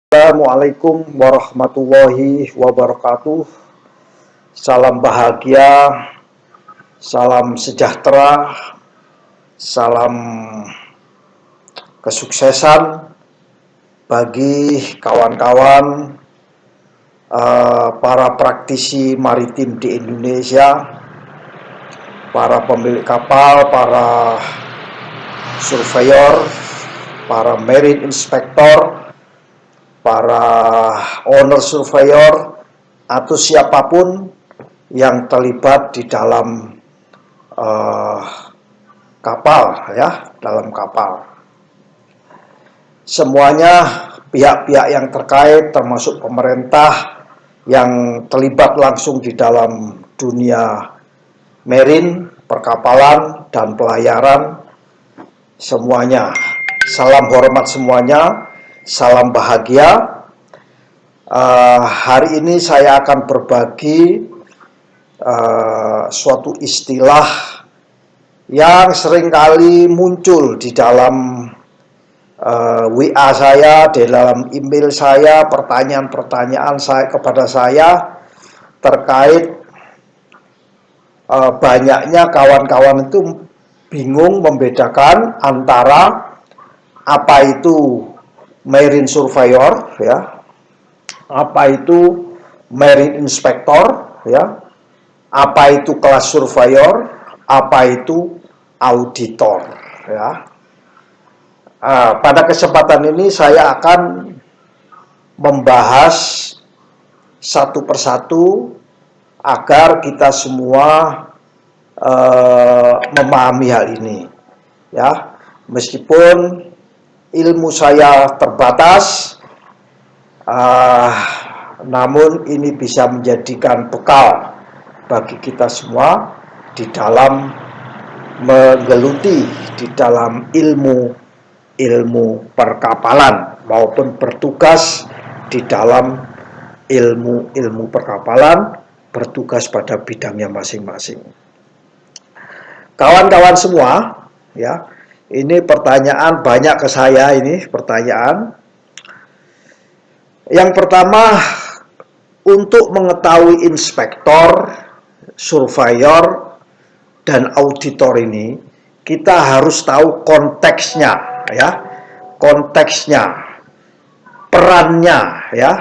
Assalamualaikum warahmatullahi wabarakatuh. Salam bahagia, salam sejahtera, salam kesuksesan bagi kawan-kawan para praktisi maritim di Indonesia, para pemilik kapal, para surveyor, para marine inspector, para owner surveyor, atau siapapun yang terlibat di dalam kapal, ya, dalam kapal. Semuanya pihak-pihak yang terkait, termasuk pemerintah yang terlibat langsung di dalam dunia marine, perkapalan, dan pelayaran, semuanya. Salam hormat semuanya. Salam bahagia. Hari ini saya akan berbagi suatu istilah yang seringkali muncul di dalam WA saya, di dalam email saya, pertanyaan-pertanyaan saya kepada saya terkait banyaknya kawan-kawan itu bingung membedakan antara apa itu marine surveyor, ya, apa itu marine inspector, ya, apa itu kelas surveyor, apa itu auditor, ya. Pada kesempatan ini saya akan membahas satu persatu agar kita semua memahami hal ini, ya. Meskipun ilmu saya terbatas, namun ini bisa menjadikan bekal bagi kita semua di dalam menggeluti di dalam ilmu perkapalan maupun bertugas di dalam ilmu perkapalan, bertugas pada bidangnya masing-masing. Kawan-kawan semua, ya, ini pertanyaan banyak ke saya, ini pertanyaan. Yang pertama, untuk mengetahui inspektor, surveyor, dan auditor ini, kita harus tahu konteksnya, ya, konteksnya, perannya, ya,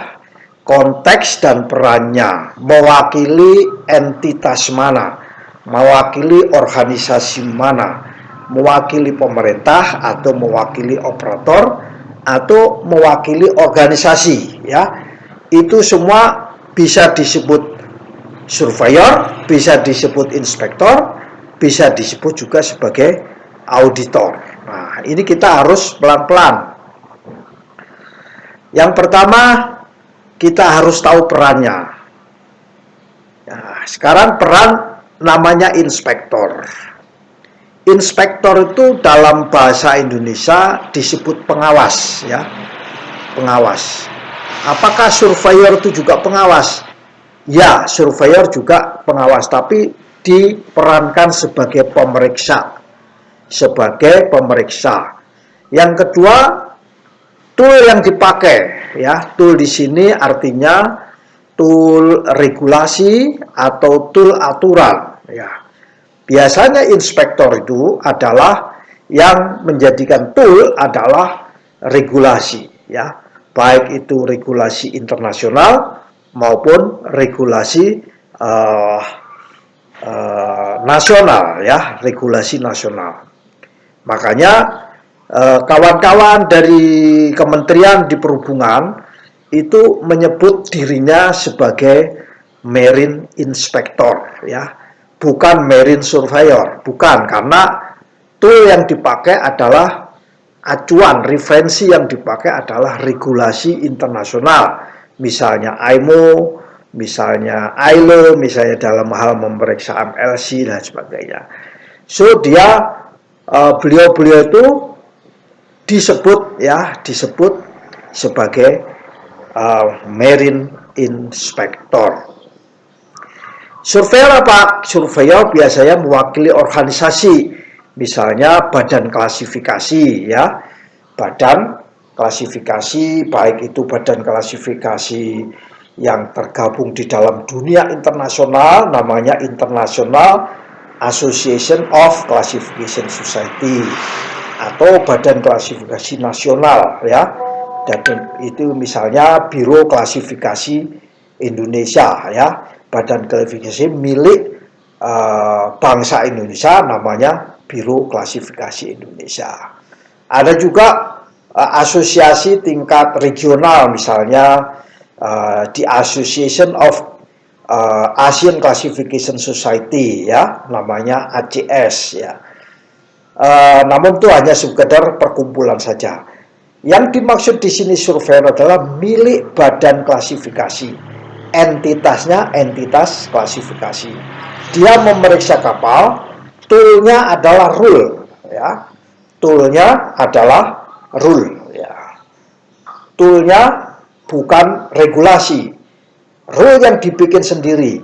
konteks dan perannya, mewakili entitas mana, mewakili organisasi mana, mewakili pemerintah atau mewakili operator atau mewakili organisasi, ya. Itu semua bisa disebut surveyor, bisa disebut inspektor, bisa disebut juga sebagai auditor. Nah, ini kita harus pelan-pelan. Yang pertama, kita harus tahu perannya. Nah, sekarang peran namanya inspektor. Inspektor itu dalam bahasa Indonesia disebut pengawas, ya, pengawas. Apakah surveyor itu juga pengawas? Ya, surveyor juga pengawas, tapi diperankan sebagai pemeriksa, sebagai pemeriksa. Yang kedua, tool yang dipakai, ya, tool di sini artinya tool regulasi atau tool aturan, ya. Biasanya inspektor itu adalah yang menjadikan tool adalah regulasi, ya, baik itu regulasi internasional maupun regulasi nasional, ya, regulasi nasional. Makanya kawan-kawan dari Kementerian di Perhubungan itu menyebut dirinya sebagai marine inspector, ya, bukan marine surveyor, bukan, karena tool yang dipakai adalah acuan, referensi yang dipakai adalah regulasi internasional, misalnya IMO, misalnya ILO, misalnya dalam hal memeriksa MLC dan sebagainya. So dia beliau-beliau itu disebut, ya, disebut sebagai marine inspector. Surveyor apa? Surveyor biasanya mewakili organisasi, misalnya badan klasifikasi, ya, badan klasifikasi, baik itu badan klasifikasi yang tergabung di dalam dunia internasional, namanya International Association of Classification Society, atau badan klasifikasi nasional ya. Dan itu misalnya Biro Klasifikasi Indonesia ya, badan klasifikasi milik bangsa Indonesia, namanya Biro Klasifikasi Indonesia. Ada juga asosiasi tingkat regional, misalnya the Association of Asian Classification Society ya, namanya ACS ya. Namun itu hanya sekedar perkumpulan saja. Yang dimaksud di sini surveyor adalah milik badan klasifikasi. Entitasnya entitas klasifikasi. Dia memeriksa kapal, toolnya adalah rule ya. Toolnya adalah rule ya. Toolnya bukan regulasi. Rule yang dibikin sendiri.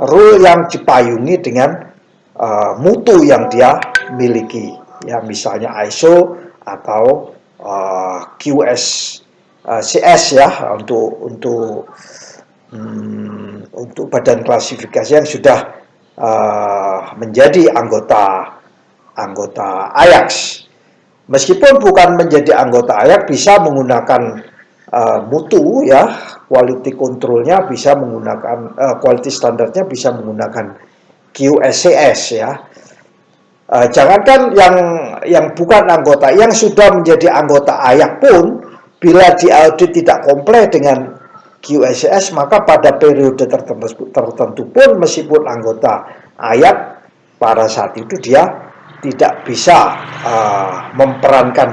Rule yang dipayungi dengan mutu yang dia miliki ya, misalnya ISO atau QS CS ya, untuk badan klasifikasi yang sudah menjadi anggota AYAX. Meskipun bukan menjadi anggota AYAX, bisa menggunakan mutu ya, quality controlnya bisa menggunakan quality standarnya bisa menggunakan QSCS ya. Jangankan yang bukan anggota, yang sudah menjadi anggota AYAX pun, bila diaudit tidak komplain dengan QSCS, maka pada periode tertentu pun, meskipun anggota AYAX, pada saat itu dia tidak bisa memerankan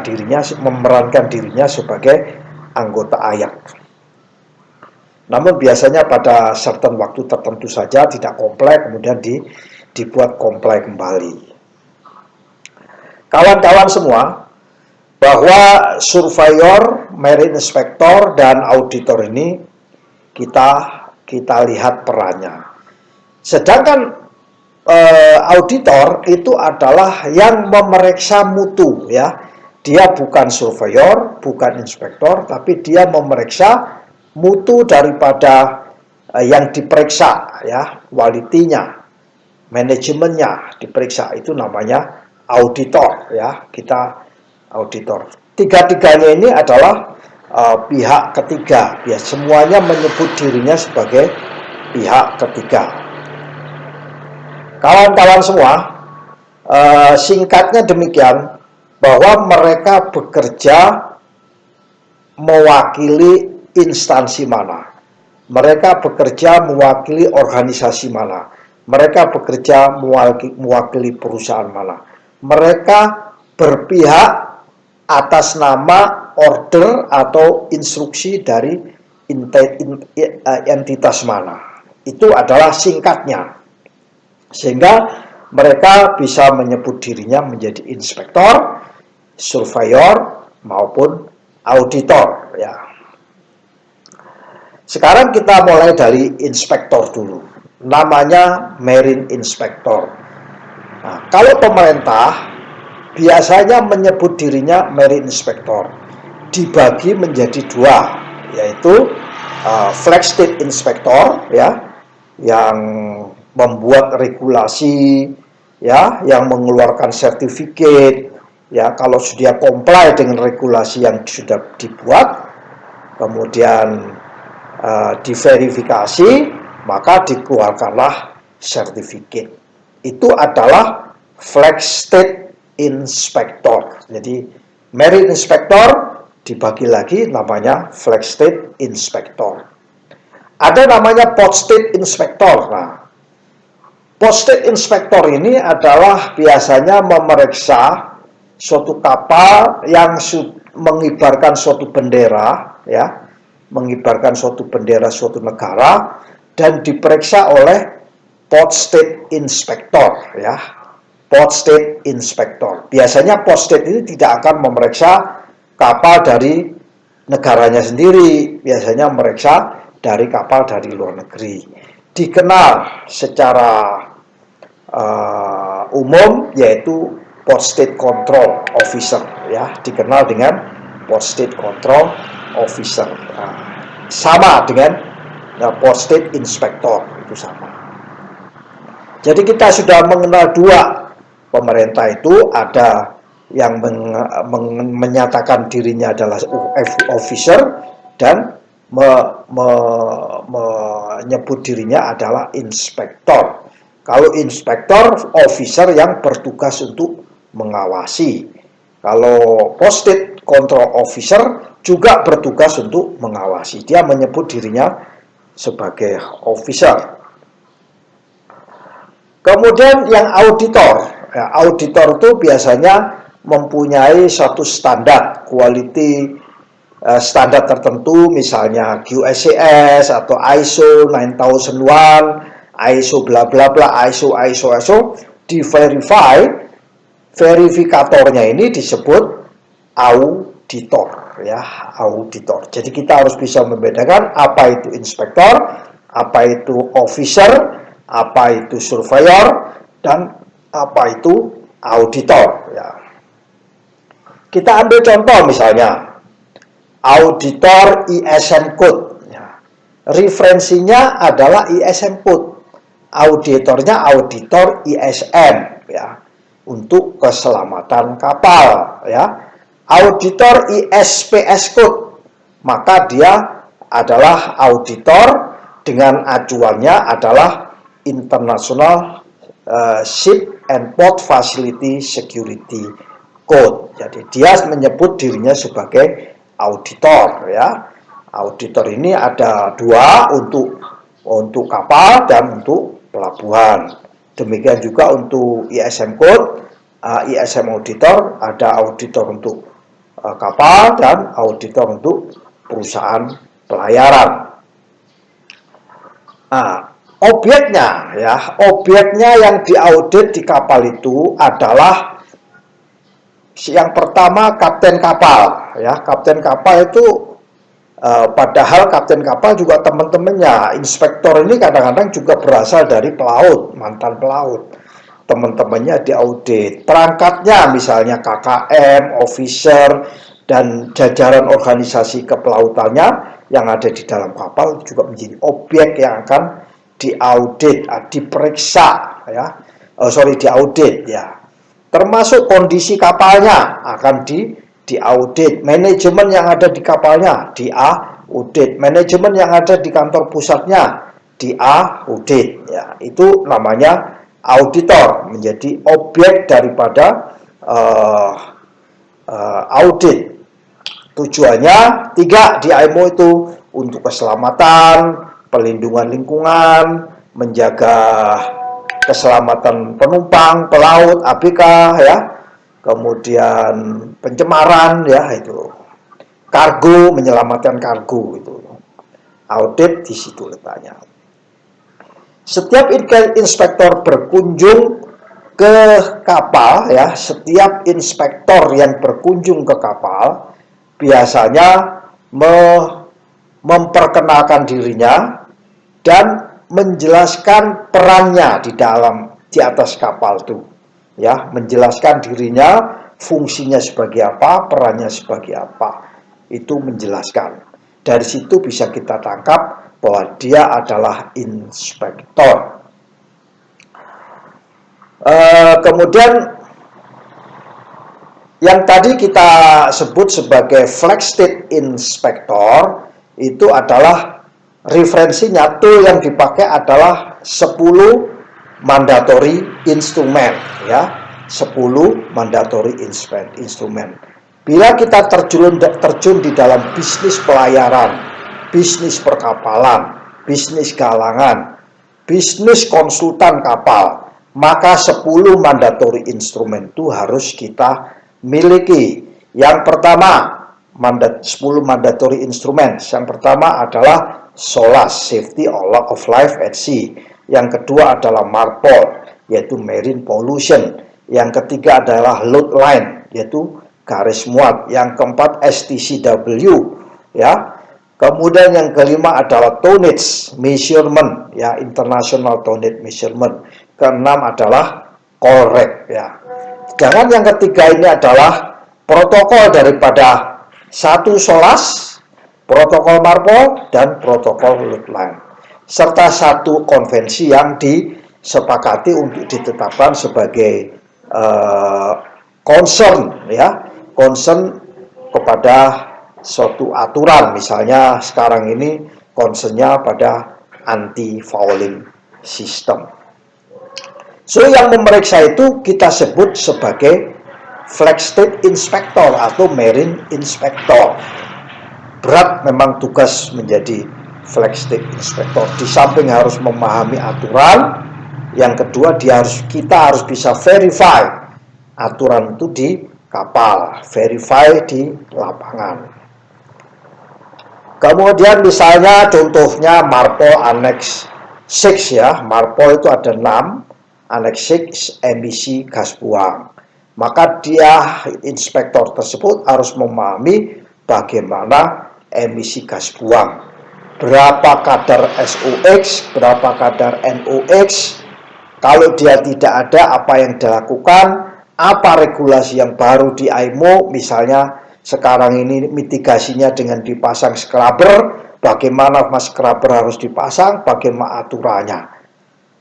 dirinya sebagai anggota AYAX. Namun biasanya pada certain waktu tertentu saja tidak komplain, kemudian dibuat komplain kembali. Kawan-kawan semua, bahwa surveyor, marine inspector, dan auditor ini kita lihat perannya. Sedangkan auditor itu adalah yang memeriksa mutu ya. Dia bukan surveyor, bukan inspektor, tapi dia memeriksa mutu daripada yang diperiksa ya, quality-nya, manajemennya diperiksa, itu namanya auditor ya. Kita auditor. Tiga-tiganya ini adalah pihak ketiga. Ya, semuanya menyebut dirinya sebagai pihak ketiga. Kawan-kawan semua, singkatnya demikian, bahwa mereka bekerja mewakili instansi mana, mereka bekerja mewakili organisasi mana, mereka bekerja mewakili perusahaan mana. Mereka berpihak atas nama order atau instruksi dari entitas mana. Itu adalah singkatnya. Sehingga mereka bisa menyebut dirinya menjadi inspektor, surveyor, maupun auditor ya. Sekarang kita mulai dari inspektor dulu. Namanya marine inspector. Nah, kalau pemerintah biasanya menyebut dirinya marine inspector, dibagi menjadi dua, yaitu flag state inspector ya, yang membuat regulasi ya, yang mengeluarkan sertifikat ya. Kalau sudah comply dengan regulasi yang sudah dibuat, kemudian diverifikasi, maka dikeluarkanlah sertifikat. Itu adalah flag state inspector. Jadi marine inspector dibagi lagi namanya flag state inspector. Ada namanya port state inspector. Nah, port state inspector ini adalah biasanya memeriksa suatu kapal yang mengibarkan suatu bendera ya, mengibarkan suatu bendera suatu negara, dan diperiksa oleh port state inspector ya. Port state inspector. Biasanya port state ini tidak akan memeriksa kapal dari negaranya sendiri, biasanya memeriksa dari kapal dari luar negeri. Dikenal secara umum yaitu port state control officer ya, dikenal dengan Posted Control Officer. Nah, sama dengan Posted Inspector, itu sama. Jadi kita sudah mengenal dua. Pemerintah itu ada yang menyatakan dirinya adalah officer dan menyebut dirinya adalah inspektor. Kalau inspektor, officer yang bertugas untuk mengawasi. Kalau posted control officer juga bertugas untuk mengawasi. Dia menyebut dirinya sebagai officer. Kemudian yang auditor. Ya, auditor itu biasanya mempunyai suatu standar quality standar tertentu, misalnya QSCS atau ISO 9001, ISO bla bla bla, ISO di-verify. Verifikatornya ini disebut auditor, ya, auditor. Jadi kita harus bisa membedakan apa itu inspektor, apa itu officer, apa itu surveyor, dan apa itu auditor, ya. Kita ambil contoh misalnya auditor ISM code, ya. Referensinya adalah ISM code. Auditornya auditor ISM, ya, untuk keselamatan kapal, ya. Auditor ISPS code, maka dia adalah auditor dengan acuannya adalah International Ship and Port Facility Security Code. Jadi dia menyebut dirinya sebagai auditor, ya. Auditor ini ada dua, untuk kapal dan untuk pelabuhan. Demikian juga untuk ISM code, ISM auditor, ada auditor untuk kapal dan auditor untuk perusahaan pelayaran. Nah, objeknya, ya, objeknya yang diaudit di kapal itu adalah yang pertama kapten kapal, ya. Kapten kapal itu padahal kapten kapal juga teman-temannya, inspektor ini kadang-kadang juga berasal dari pelaut, mantan pelaut. Teman-temannya diaudit. Perangkatnya misalnya KKM, officer, dan jajaran organisasi kepelautannya yang ada di dalam kapal juga menjadi objek yang akan diaudit, diperiksa, ya. Diaudit, ya. Termasuk kondisi kapalnya akan diaudit, manajemen yang ada di kapalnya diaudit, manajemen yang ada di kantor pusatnya diaudit, ya. Itu namanya auditor, menjadi objek daripada audit. Tujuannya tiga di IMO itu, untuk keselamatan, pelindungan lingkungan, menjaga keselamatan penumpang, pelaut, ABK, ya. Kemudian pencemaran, ya, itu. Kargo, menyelamatkan kargo, itu. Audit di situ letaknya. Setiap inspektor berkunjung ke kapal, ya, setiap inspektor yang berkunjung ke kapal biasanya memperkenalkan dirinya dan menjelaskan perannya di atas kapal itu, ya, menjelaskan dirinya, fungsinya sebagai apa, perannya sebagai apa, itu menjelaskan. Dari situ bisa kita tangkap bahwa dia adalah inspektor. Kemudian yang tadi kita sebut sebagai flag state inspector itu adalah referensinya, tool yang dipakai adalah 10 mandatory instrument, ya, 10 mandatory instrument. Bila kita terjun di dalam bisnis pelayaran, bisnis perkapalan, bisnis galangan, bisnis konsultan kapal, maka 10 mandatory instrument itu harus kita miliki. Yang pertama, 10 mandatory instruments. Yang pertama adalah SOLAS, Safety of Life at Sea. Yang kedua adalah MARPOL, yaitu Marine Pollution. Yang ketiga adalah Load Line, yaitu garis muat. Yang keempat STCW, ya. Kemudian yang kelima adalah tonnage measurement, ya, international tonnage measurement. Keenam adalah call rate, ya. Sedangkan yang ketiga ini adalah protokol daripada Satu SOLAS, protokol MARPOL, dan protokol LOTLINE, serta satu konvensi yang disepakati untuk ditetapkan sebagai concern, ya, concern kepada suatu aturan. Misalnya sekarang ini concernnya pada anti-fouling system. So yang memeriksa itu kita sebut sebagai Flag State Inspector atau Marine Inspector. Berat memang tugas menjadi Flag State Inspector. Di samping harus memahami aturan, yang kedua kita harus bisa verify aturan itu di kapal, verify di lapangan. Kemudian misalnya contohnya MARPOL Annex 6, ya. MARPOL itu ada 6, Annex 6 emisi gas buang. Maka dia, inspektor tersebut, harus memahami bagaimana emisi gas buang, berapa kadar SOx, berapa kadar NOx. Kalau dia tidak ada, apa yang dilakukan, apa regulasi yang baru di IMO. Misalnya sekarang ini mitigasinya dengan dipasang scrubber, bagaimana scrubber harus dipasang, bagaimana aturannya.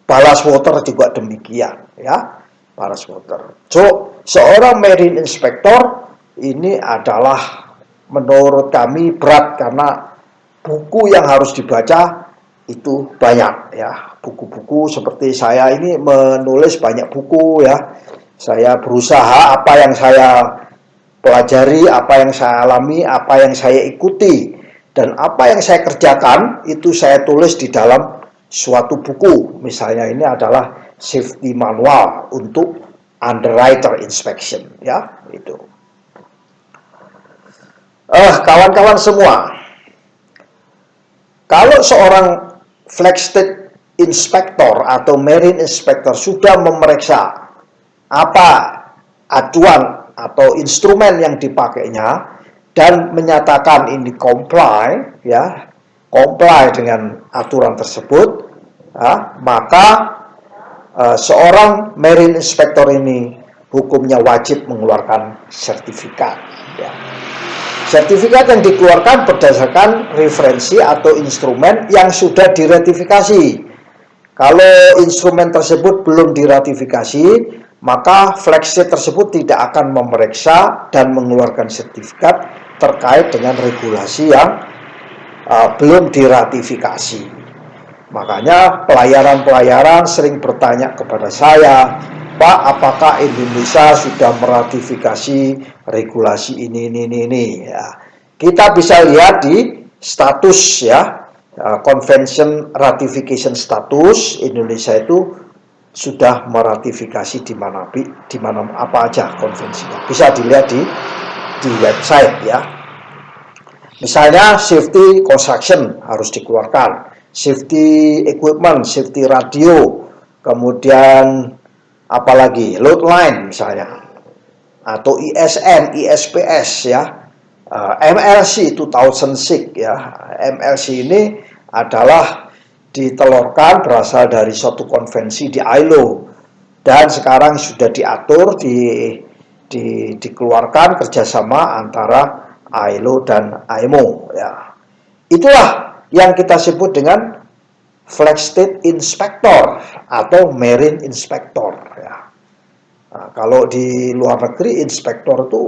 Ballast water juga demikian, ya, ballast water. So seorang marine inspector ini adalah menurut kami berat, karena buku yang harus dibaca itu banyak, ya. Buku-buku seperti saya ini menulis banyak buku, ya. Saya berusaha apa yang saya pelajari, apa yang saya alami, apa yang saya ikuti, dan apa yang saya kerjakan itu saya tulis di dalam suatu buku. Misalnya ini adalah safety manual untuk underwriter inspection, ya, itu. Kawan-kawan semua, kalau seorang Flag State Inspector atau Marine Inspector sudah memeriksa apa acuan atau instrumen yang dipakainya dan menyatakan ini comply, ya, comply dengan aturan tersebut, ya, maka seorang Marine Inspector ini hukumnya wajib mengeluarkan sertifikat, ya. Sertifikat yang dikeluarkan berdasarkan referensi atau instrumen yang sudah diratifikasi. Kalau instrumen tersebut belum diratifikasi, maka Flag State tersebut tidak akan memeriksa dan mengeluarkan sertifikat terkait dengan regulasi yang belum diratifikasi. Makanya pelayaran-pelayaran sering bertanya kepada saya, Pak, apakah Indonesia sudah meratifikasi regulasi ini. Ya. Kita bisa lihat di status, ya, Convention Ratification Status Indonesia itu sudah meratifikasi di mana apa aja konvensinya. Bisa dilihat di website, ya. Misalnya safety construction harus dikeluarkan, safety equipment, safety radio, kemudian apalagi load line misalnya, atau ISN, ISPS, ya, MLC 2006, ya. MLC ini adalah ditelurkan berasal dari suatu konvensi di ILO dan sekarang sudah diatur dikeluarkan kerjasama antara ILO dan IMO, ya. Itulah yang kita sebut dengan Flag State Inspector atau Marine Inspector, ya. Nah, kalau di luar negeri inspektor itu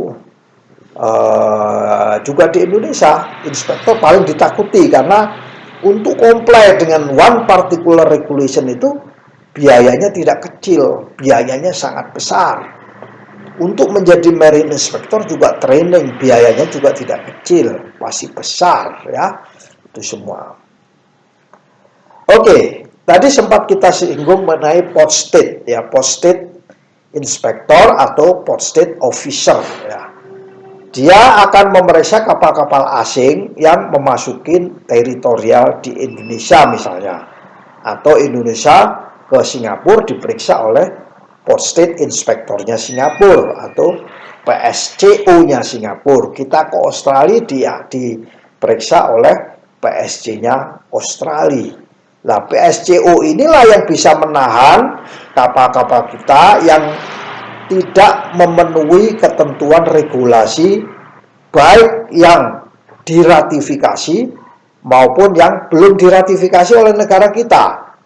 juga di Indonesia inspektor paling ditakuti, karena untuk comply dengan one particular regulation itu biayanya tidak kecil, biayanya sangat besar. Untuk menjadi Marine Inspector juga training, biayanya juga tidak kecil, pasti besar, ya. Itu semua. Oke, tadi sempat kita singgung mengenai Port State, ya, Port State Inspector atau Port State Officer, ya. Dia akan memeriksa kapal-kapal asing yang memasuki teritorial di Indonesia misalnya, atau Indonesia ke Singapura diperiksa oleh Port State Inspektornya Singapura atau PSCO-nya Singapura. Kita ke Australia, dia diperiksa oleh PSC-nya Australia. Nah, PSCO inilah yang bisa menahan kapal-kapal kita yang tidak memenuhi ketentuan regulasi baik yang diratifikasi maupun yang belum diratifikasi oleh negara kita.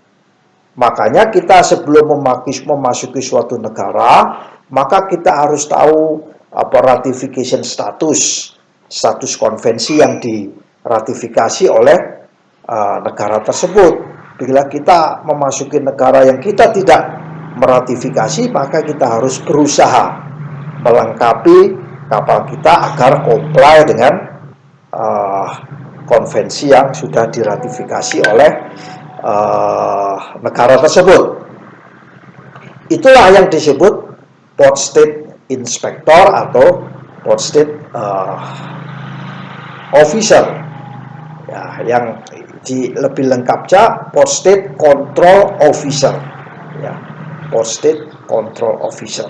Makanya kita sebelum memasuki suatu negara, maka kita harus tahu ratification status konvensi yang diratifikasi oleh negara tersebut. Bila kita memasuki negara yang kita tidak meratifikasi, maka kita harus berusaha melengkapi kapal kita agar comply dengan konvensi yang sudah diratifikasi oleh negara tersebut. Itulah yang disebut Port State Inspector atau Port State Officer. Ya, yang lebih lengkapnya Port State Control Officer. Ya, Port State Control Officer.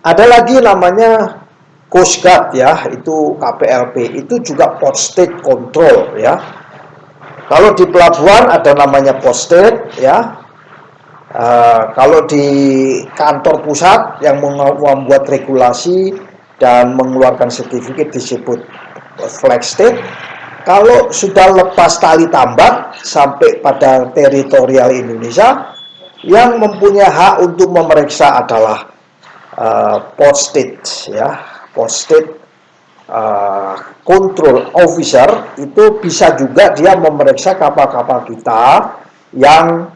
Ada lagi namanya Coast Guard, ya, itu KPLP, itu juga Port State Control, ya. Kalau di pelabuhan ada namanya Port State, ya. Kalau di kantor pusat yang membuat regulasi dan mengeluarkan sertifikat disebut Flag State. Kalau sudah lepas tali tambang sampai pada teritorial Indonesia, yang mempunyai hak untuk memeriksa adalah Port State, ya, Port State Control Officer. Itu bisa juga dia memeriksa kapal-kapal kita yang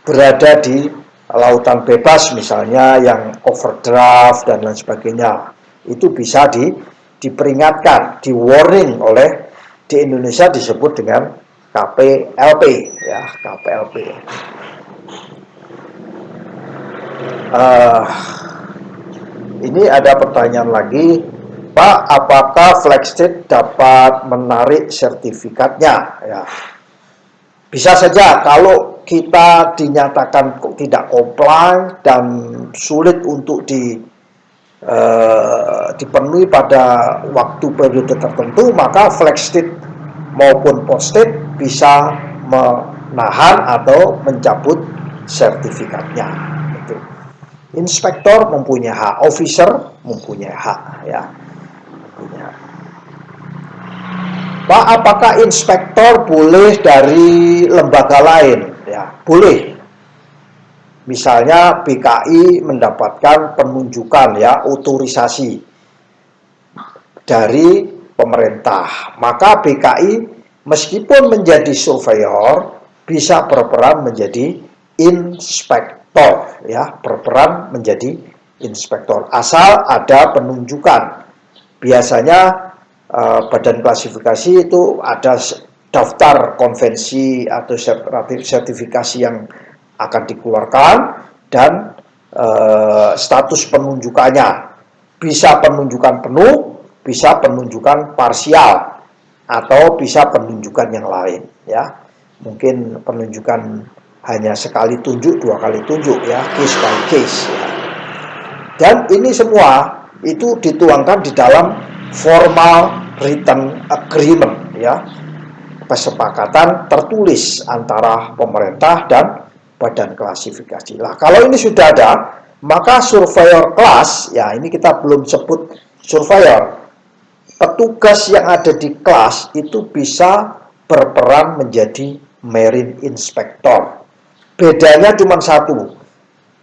berada di lautan bebas, misalnya yang overdraft dan lain sebagainya. Itu bisa diperingatkan, di warning oleh, di Indonesia disebut dengan KPLP, ya, KPLP. Ini ada pertanyaan lagi, Pak, apakah Flag State dapat menarik sertifikatnya? Ya, bisa saja kalau kita dinyatakan tidak comply dan sulit untuk dipenuhi pada waktu periode tertentu, maka Flag State maupun Port State bisa menahan atau mencabut sertifikatnya. Itu. Inspektor mempunyai hak, officer mempunyai hak, ya. Pak, apakah inspektor boleh dari lembaga lain? Ya, boleh. Misalnya BKI mendapatkan penunjukan, ya, otorisasi dari pemerintah, maka BKI meskipun menjadi surveyor bisa berperan menjadi inspektor, ya, berperan menjadi inspektor asal ada penunjukan. Biasanya badan klasifikasi itu ada daftar konvensi atau sertifikasi yang akan dikeluarkan dan status penunjukannya. Bisa penunjukan penuh, bisa penunjukan parsial, atau bisa penunjukan yang lain, ya. Mungkin penunjukan hanya sekali tunjuk, 2 kali tunjuk, ya, case by case, ya. Dan ini semua itu dituangkan di dalam formal written agreement, ya, kesepakatan tertulis antara pemerintah dan badan klasifikasi. Nah, kalau ini sudah ada, maka surveyor kelas, ya, ini kita belum sebut surveyor, petugas yang ada di kelas itu bisa berperan menjadi marine inspector. Bedanya cuma satu,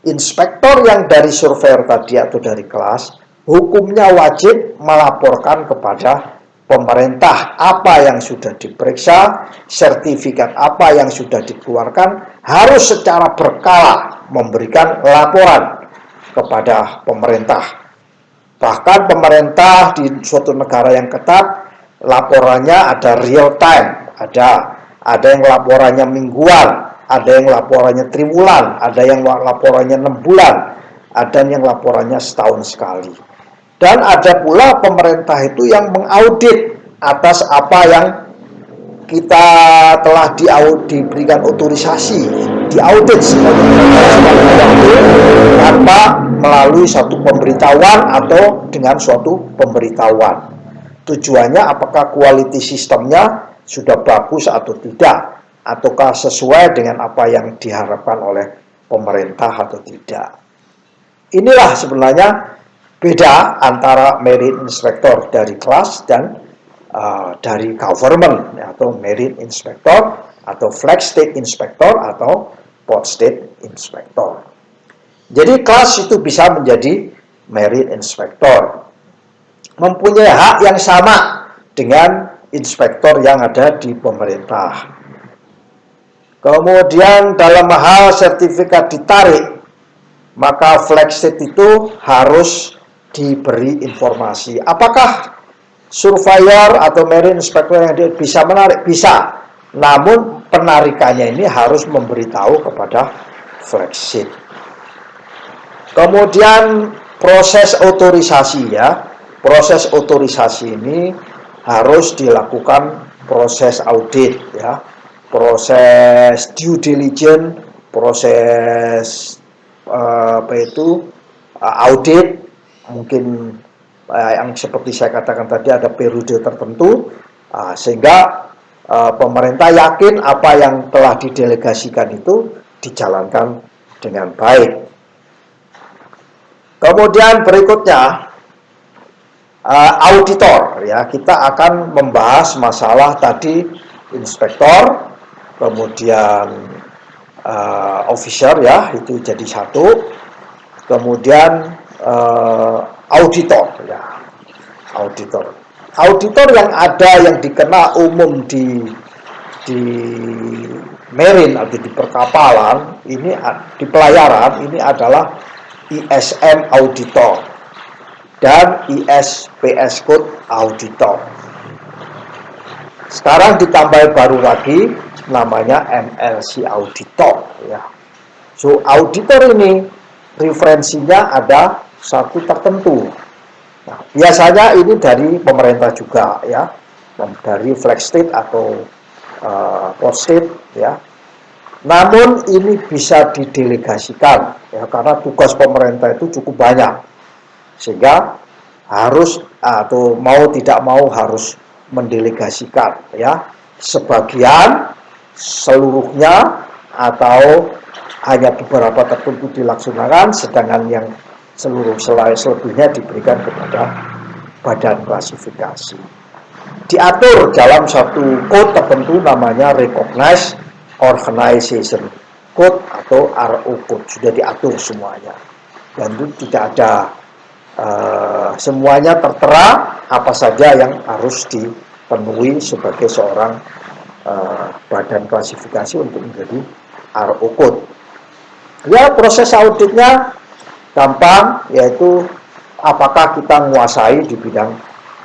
inspektor yang dari surveyor tadi atau dari kelas, hukumnya wajib melaporkan kepada pemerintah apa yang sudah diperiksa, sertifikat apa yang sudah dikeluarkan, harus secara berkala memberikan laporan kepada pemerintah. Bahkan pemerintah di suatu negara yang ketat, laporannya ada real time, ada yang laporannya mingguan, ada yang laporannya triwulan, ada yang laporannya 6 bulan, ada yang laporannya setahun sekali. Dan ada pula pemerintah itu yang mengaudit atas apa yang kita telah diberikan otorisasi, diaudit tanpa melalui satu pemberitahuan atau dengan suatu pemberitahuan. Tujuannya apakah quality sistemnya sudah bagus atau tidak, ataukah sesuai dengan apa yang diharapkan oleh pemerintah atau tidak. Inilah sebenarnya Beda antara merit inspector dari kelas dan dari government, atau merit inspector atau flag state inspector atau port state inspector. Jadi kelas itu bisa menjadi merit inspector, mempunyai hak yang sama dengan inspektor yang ada di pemerintah. Kemudian dalam hal sertifikat ditarik, maka flag state itu harus diberi informasi. Apakah surveyor atau marine inspector yang dia bisa menarik? Bisa. Namun penarikannya ini harus memberitahu kepada flag state. Kemudian proses otorisasi ya. Proses otorisasi ini harus dilakukan proses audit ya. Proses due diligence, proses audit, mungkin yang seperti saya katakan tadi ada periode tertentu, sehingga pemerintah yakin apa yang telah didelegasikan itu dijalankan dengan baik. Kemudian berikutnya auditor ya, kita akan membahas masalah tadi inspektor, kemudian officer ya, itu jadi satu. Kemudian auditor ya, auditor yang ada yang dikenal umum di marine atau di perkapalan ini, di pelayaran ini adalah ISM auditor dan ISPS code auditor. Sekarang ditambah baru lagi namanya MLC auditor ya. So auditor ini referensinya ada satu tertentu. Nah, biasanya ini dari pemerintah juga ya, dan dari flag state atau port state ya. Namun ini bisa didelegasikan ya, karena tugas pemerintah itu cukup banyak, sehingga harus atau mau tidak mau harus mendelegasikan ya, sebagian, seluruhnya, atau hanya beberapa tertentu dilaksanakan, sedangkan yang selebihnya diberikan kepada badan klasifikasi. Diatur dalam satu code tertentu namanya Recognized Organization Code atau RO Code, sudah diatur semuanya, dan itu tidak ada semuanya tertera apa saja yang harus dipenuhi sebagai seorang badan klasifikasi untuk menjadi RO Code. Ya, proses auditnya gampang, yaitu apakah kita menguasai di bidang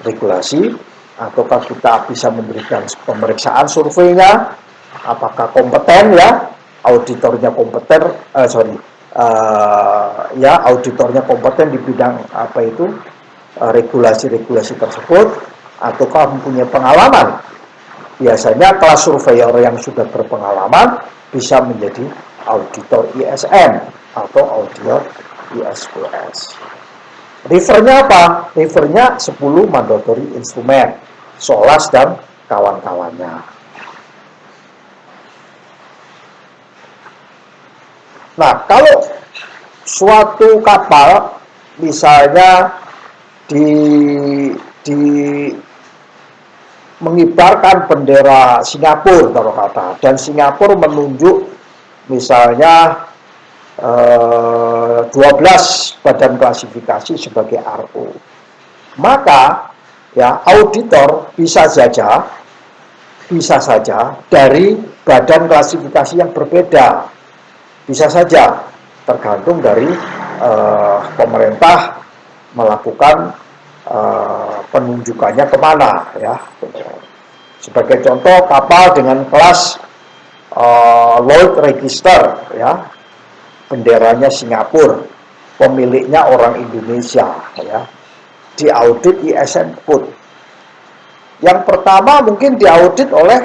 regulasi, ataukah kita bisa memberikan pemeriksaan surveinya, apakah kompeten ya, auditornya kompeten, auditornya kompeten di bidang apa itu regulasi-regulasi tersebut, ataukah mempunyai pengalaman. Biasanya kelas surveyor yang sudah berpengalaman bisa menjadi auditor ISM atau auditor ISPS. Refernya apa? Refernya 10 mandatory instrumen, SOLAS dan kawan-kawannya. Nah, kalau suatu kapal misalnya mengibarkan bendera Singapura taruh kata, dan Singapura menunjuk misalnya 12 badan klasifikasi sebagai RO, maka ya auditor bisa saja dari badan klasifikasi yang berbeda, bisa saja, tergantung dari pemerintah melakukan penunjukannya kemana ya. Sebagai contoh, kapal dengan kelas Lloyd Register ya, benderanya Singapura, pemiliknya orang Indonesia ya, diaudit ISM Code. Yang pertama mungkin diaudit oleh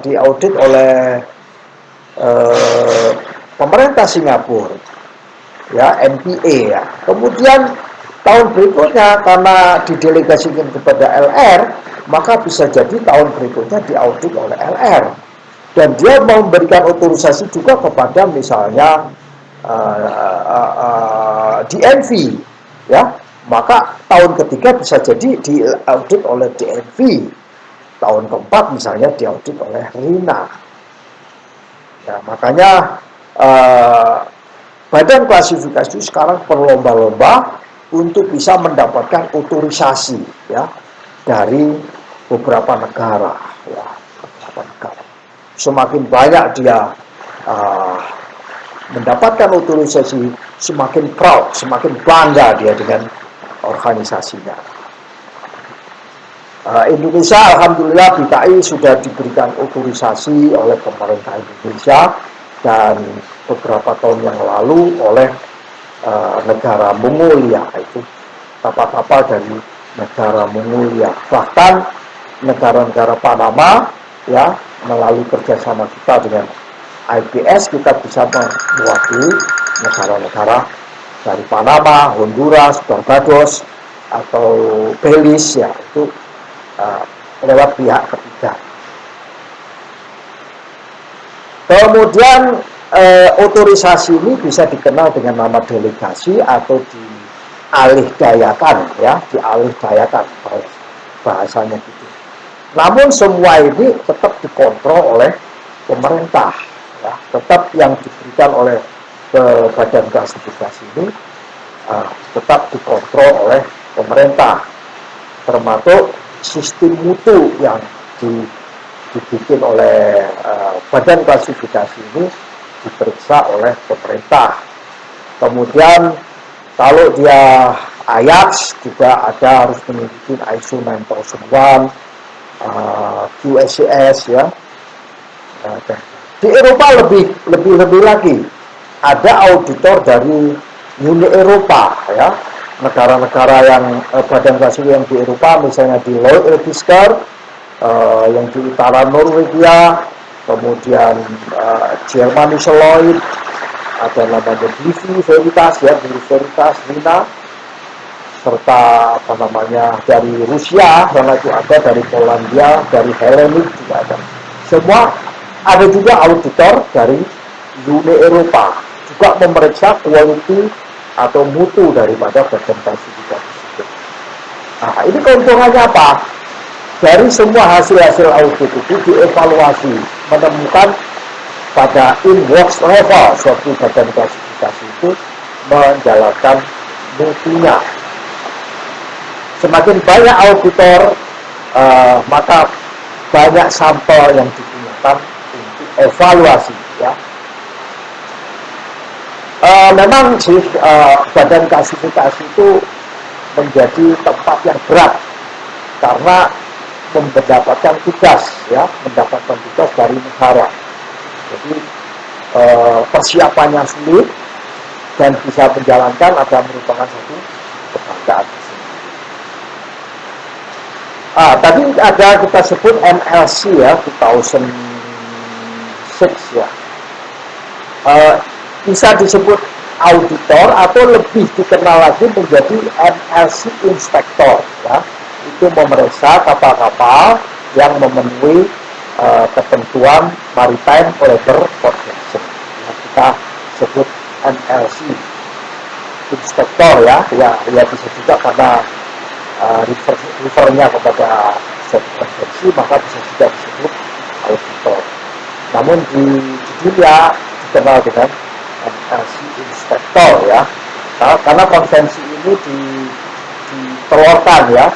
diaudit oleh pemerintah Singapura ya, NPA ya. Kemudian tahun berikutnya karena didelegasikan kepada LR, maka bisa jadi tahun berikutnya diaudit oleh LR, dan dia memberikan otorisasi juga kepada misalnya DNV, ya, maka tahun ketiga bisa jadi diaudit oleh DNV, tahun keempat misalnya diaudit oleh RINA. Ya, makanya badan klasifikasi itu sekarang berlomba-lomba untuk bisa mendapatkan otorisasi, ya, dari beberapa negara, ya, beberapa negara. Semakin banyak dia mendapatkan otorisasi, semakin proud, semakin bangga dia dengan organisasinya. Indonesia, alhamdulillah, BKI sudah diberikan otorisasi oleh pemerintah Indonesia dan beberapa tahun yang lalu oleh negara Mongolia, itu kapal-kapal dari negara Mongolia, bahkan negara-negara Panama, ya, melalui kerjasama kita dengan IPS kita bisa mewakili negara-negara dari Panama, Honduras, Barbados atau Belize, ya, itu lewat pihak ketiga. Kemudian otorisasi ini bisa dikenal dengan nama delegasi atau dialihdayakan, ya, dialihdayakan bahasanya gitu. Namun semua ini tetap dikontrol oleh pemerintah, ya, tetap yang diberikan oleh badan klasifikasi ini tetap dikontrol oleh pemerintah, termasuk sistem mutu yang dibikin oleh badan klasifikasi ini diperiksa oleh pemerintah. Kemudian kalau dia IATS juga ada, harus mengikuti ISO 9001, QSCS, ya. Di Eropa lebih lagi, ada auditor dari Uni Eropa, ya, negara-negara yang badan klasifikasi yang di Eropa, misalnya di Lloyd Register, yang di utara Norwegia, kemudian Germanische Lloyd, ada namanya BV Veritas, ya, BV Veritas, RINA, serta apa namanya dari Rusia, karena itu ada dari Polandia, dari Hellenic juga ada. Semua ada juga auditor dari Uni Eropa, juga memeriksa quality atau mutu daripada badan klasifikasi itu. Nah, ini keuntungannya apa? Dari semua hasil-hasil audit itu dievaluasi, menemukan pada in-works level suatu badan klasifikasi itu menjalankan mutunya. Semakin banyak auditor, maka banyak sampel yang digunakan untuk evaluasi, ya. Memang sih badan klasifikasi itu menjadi tempat yang berat karena mendapatkan tugas, ya, mendapatkan tugas dari negara. Jadi persiapannya sulit dan bisa menjalankan ada merupakan satu kebanggaan. Tadi ada kita sebut MLC, ya, 2006, ya. Bisa disebut auditor atau lebih dikenal lagi menjadi MLC inspektor, ya. Itu memeriksa kapal-kapal yang memenuhi ketentuan Maritime Labour Convention, ya, kita sebut MLC inspektor, ya, bisa juga karena refernya kepada suatu konvensi, maka bisa juga disebut auditor. Namun di dunia dikenal dengan MLC inspektor, ya, karena konvensi ini ditelurkan, ya,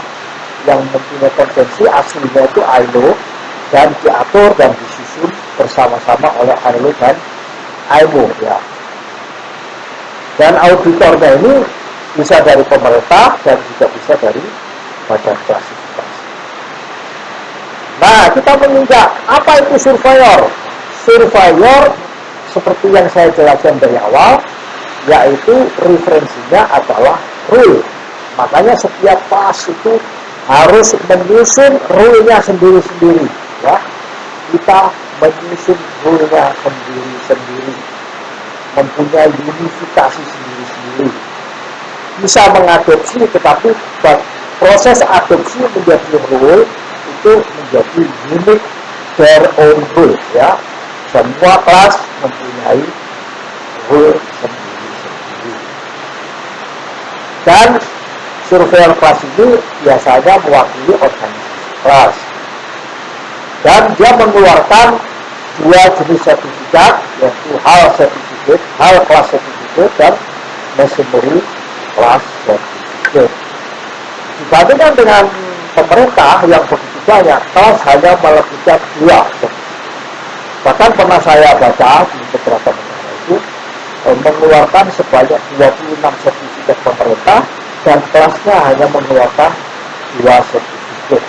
yang mempunyai konvensi aslinya itu ILO dan diatur dan disusun bersama-sama oleh ILO dan IMO, ya. Dan auditornya ini bisa dari pemerintah dan juga bisa dari badan klasifikasi. Nah, kita menginjak apa itu surveyor. Surveyor seperti yang saya jelaskan dari awal, yaitu referensinya adalah rule. Makanya setiap kelas itu harus menyusun rule-nya sendiri-sendiri, ya. Kita menyusun rule-nya sendiri-sendiri, mempunyai unifikasi sendiri-sendiri. Bisa mengadopsi, tetapi proses adopsi menjadi rule itu menjadi unique their own rule, ya. Semua kelas mempunyai rule Dan surveyor kelas ini biasanya mewakili organisasi kelas. Dan dia mengeluarkan dua jenis sertifikat, yaitu hal certificate, hal kelas certificate, dan machinery kelas certificate. Dibandingkan dengan pemerintah yang begitu banyak, kelas hanya menerbitkan dua. Bahkan pernah saya baca di beberapa negara itu mengeluarkan sebanyak 26 sertifikat pemerintah, dan kelasnya hanya mengeluarkan dua sertifikat.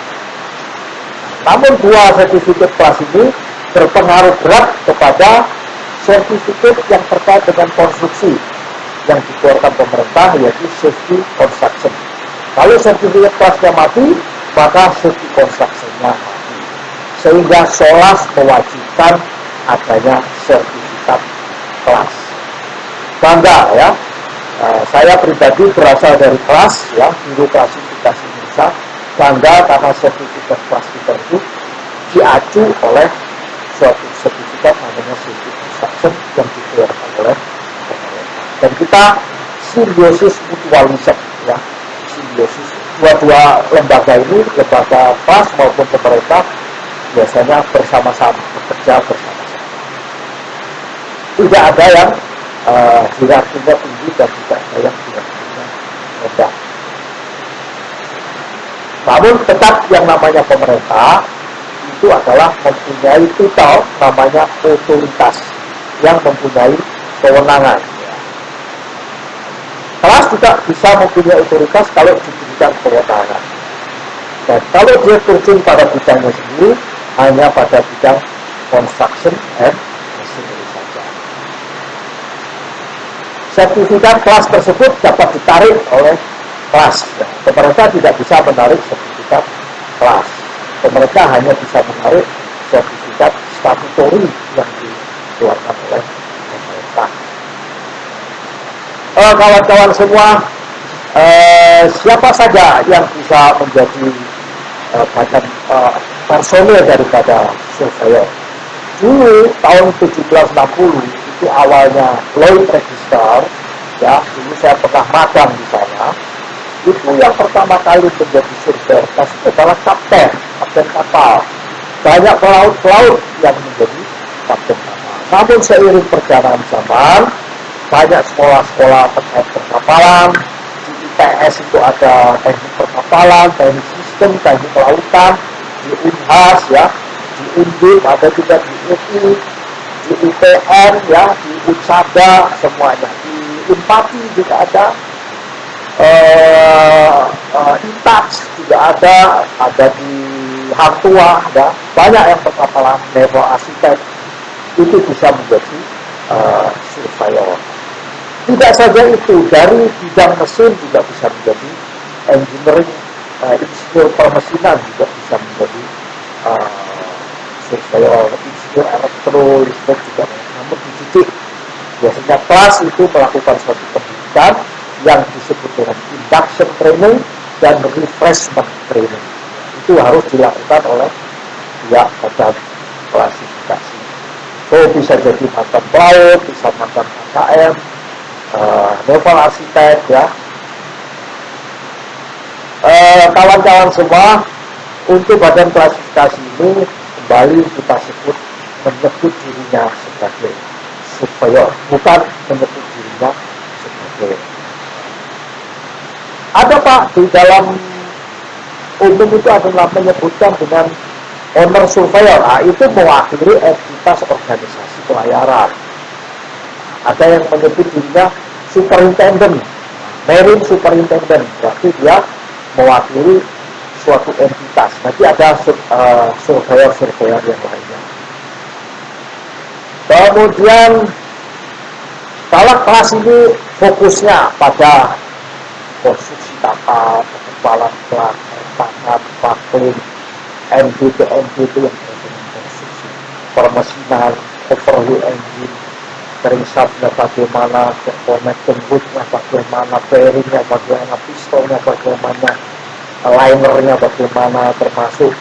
Namun dua sertifikat kelas ini berpengaruh berat kepada sertifikat yang terkait dengan konstruksi yang dikeluarkan pemerintah, yaitu safety construction. Kalau sertifikat kelasnya mati, maka safety construction-nya mati. Sehingga SOLAS mewajibkan adanya sertifikat kelas. Bangga ya, saya pribadi berasal dari kelas ya, Biro Klasifikasi Indonesia. Bangga karena sertifikat kelas kita itu diacu oleh suatu sertifikat namanya safety construction yang dikeluarkan oleh pemerintah. Dan kita simbiosis mutualisme ya, simbiosis dua-dua lembaga ini, lembaga kelas maupun pemerintah, biasanya bersama-sama, bekerja bersama-sama. Tidak ada yang hierarkinya tinggi dan tidak ada yang hierarkinya rendah. Namun tetap yang namanya pemerintah itu adalah mempunyai titel namanya otoritas yang mempunyai kewenangan. Kelas juga bisa mempunyai otoritas kalau diberikan kewenangan. Dan kalau dia terjun pada bidangnya sendiri, hanya pada bidang construction and machinery saja. Sertifikat kelas tersebut dapat ditarik oleh kelas. Pemerintah tidak bisa menarik sertifikat kelas. Pemerintah hanya bisa menarik sertifikat statutory yang dikeluarkan oleh pemerintah. Kawan-kawan semua, siapa saja yang bisa menjadi badan personil daripada surveyor? Dulu tahun 1760 itu awalnya Lloyd Register, ya, dulu saya pernah magang di sana. Itu yang pertama kali menjadi surveyor itu adalah kapten kapal. Banyak pelaut-pelaut yang menjadi kapten kapal. Namun seiring perjalanan zaman, banyak sekolah-sekolah terkait perkapalan. Di ITS itu ada teknik perkapalan, teknik sistem, teknik kelautan. Di UNHAS ya, di UNDIP ada juga di UI, di UPN ya, di UNSADA semuanya. Di UNPATI juga ada. INTAX juga ada di Hang Tuah, ada banyak yang perkapalan, naval arsitek itu bisa menjadi surveyor. Tidak saja itu, dari bidang mesin juga bisa menjadi engineering, insinyur permesinan juga bisa menjadi surveyor, insinyur elektrolistrik juga. Namun di titik biasanya kelas itu melakukan suatu pendidikan yang disebut dengan induction training dan refreshment training. Itu harus dilakukan oleh pihak badan klasifikasi. So bisa jadi mantan pelaut, bisa mantan KKM, naval arsitek ya. Kawan-kawan semua, untuk badan klasifikasi ini kembali kita sebut menyebut dirinya sebagai surveyor, bukan menyebut dirinya sebagai. Ada Pak, di dalam umum itu adalah menyebutkan dengan owner surveyor. Nah, itu mewakili entitas organisasi pelayaran. Ada yang menyebut dirinya superintendent, marine superintendent, berarti dia mewakili suatu entitas. Nanti ada surveyor-surveyor yang lainnya. Kemudian kalau kelas ini fokusnya pada konstruksi kapal, kekebalan plat, tangan, pakling, NBT yang berkaitan dengan konstruksi, permesinan, overhaul engine, ringsatnya bagaimana, connecting woodnya bagaimana, bearingnya bagaimana, pistonnya bagaimana, linernya bagaimana, termasuk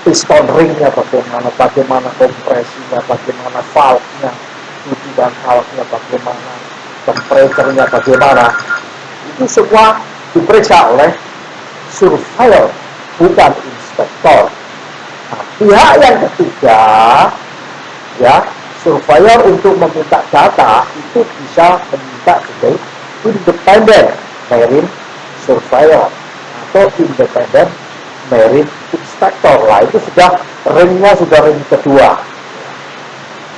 piston ringnya bagaimana, kompresinya bagaimana, valve-nya, tujuan valve-nya bagaimana, temperature-nya bagaimana. itu semua diperiksa oleh surveyor, bukan inspektor. Nah, pihak yang ketiga, ya, surveyor untuk meminta data itu bisa meminta sebagai independent marine surveyor atau independent marine inspector. Lah itu sudah ringnya sudah ring kedua.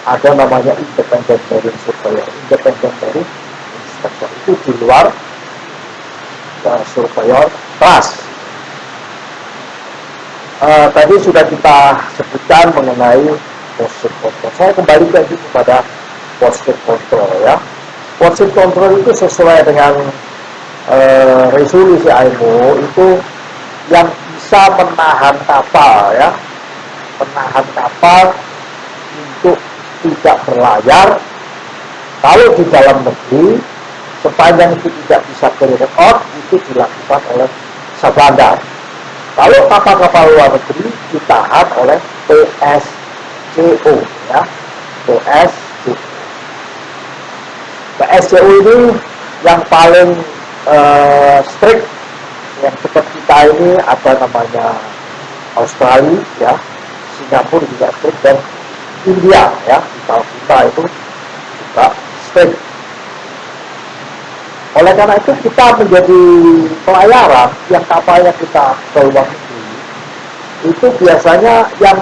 Ada namanya independent marine surveyor, independent marine inspector, itu di luar surveyor kelas. Tadi sudah kita sebutkan mengenai posture control. Saya kembali lagi kepada posture control, ya. Posture control itu sesuai dengan resolusi IMO itu yang bisa menahan kapal, ya, menahan kapal untuk tidak berlayar kalau di dalam negeri sepanjang itu tidak bisa carry out, itu dilakukan oleh Sabandar. Kalau kapal-kapal luar negeri ditahan oleh PSCO, ya, PSCO. PSCO ini yang paling strict, yang dekat kita ini ada namanya Australia, ya, Singapura juga strict, dan India, ya, kita itu juga strict. Oleh karena itu kita menjadi pelayaran yang kapalnya kita ke luar negeri itu biasanya yang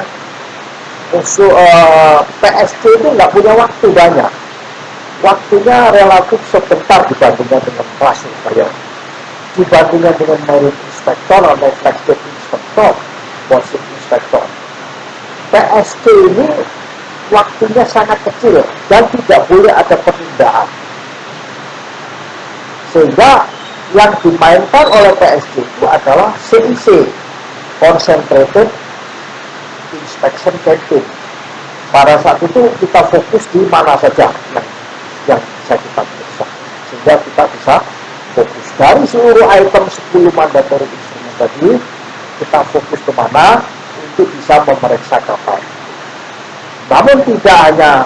PSC itu nggak punya waktu banyak, waktunya relatif sebentar dibandingkan dengan kelas surveyor, dibandingkan dengan marine inspector atau flagship inspector, posture inspector. PSC ini waktunya sangat kecil dan tidak boleh ada penundaan. Sehingga yang dimainkan oleh PSG itu adalah CIC, Concentrated Inspection Campaign. Pada saat itu kita fokus di mana saja yang bisa kita periksa, sehingga kita bisa fokus dari seluruh item 10 mandatory instrument tadi, kita fokus kemana untuk bisa memeriksa kapal. Namun tidak hanya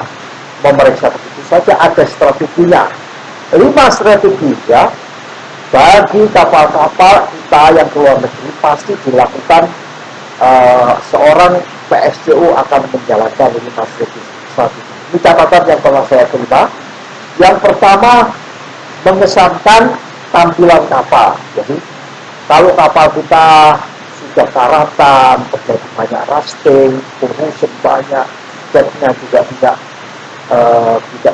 memeriksa begitu saja, ada strateginya. 5 strategi, ya, bagi kapal-kapal kita yang keluar negeri pasti dilakukan. Seorang PSCO akan menjalankan 5 strategi. Ini catatan yang pernah saya terima. Yang pertama, mengesankan tampilan kapal. Jadi kalau kapal kita sudah karatan, terjadi banyak rusting, corrosion banyak, catnya juga tidak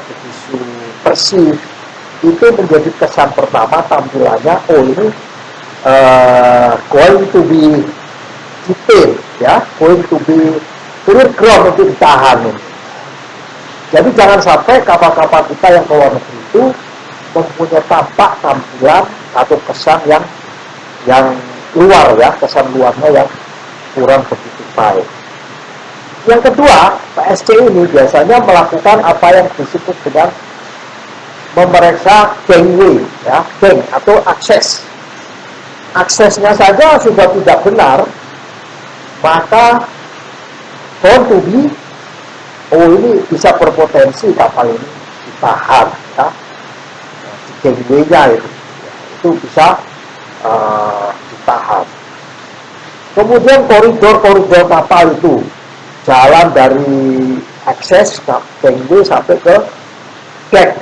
begitu bersih, itu menjadi kesan pertama tampilannya. Oh, ini going to be detail, ya, going to be clear ground untuk ditahan. Jadi jangan sampai kapal-kapal kita yang keluar negeri itu mempunyai tampilan atau kesan yang luar, ya, kesan luarnya yang kurang begitu baik. Yang kedua, PSC ini biasanya melakukan apa yang disebut dengan memeriksa gangway, ya, gang atau akses. Aksesnya saja sudah tidak benar, maka bound to be, oh, ini bisa berpotensi kapal ini ditahan, ya, di gangway-nya itu bisa ditahan. Kemudian koridor-koridor kapal itu, jalan dari akses gangway sampai ke deck.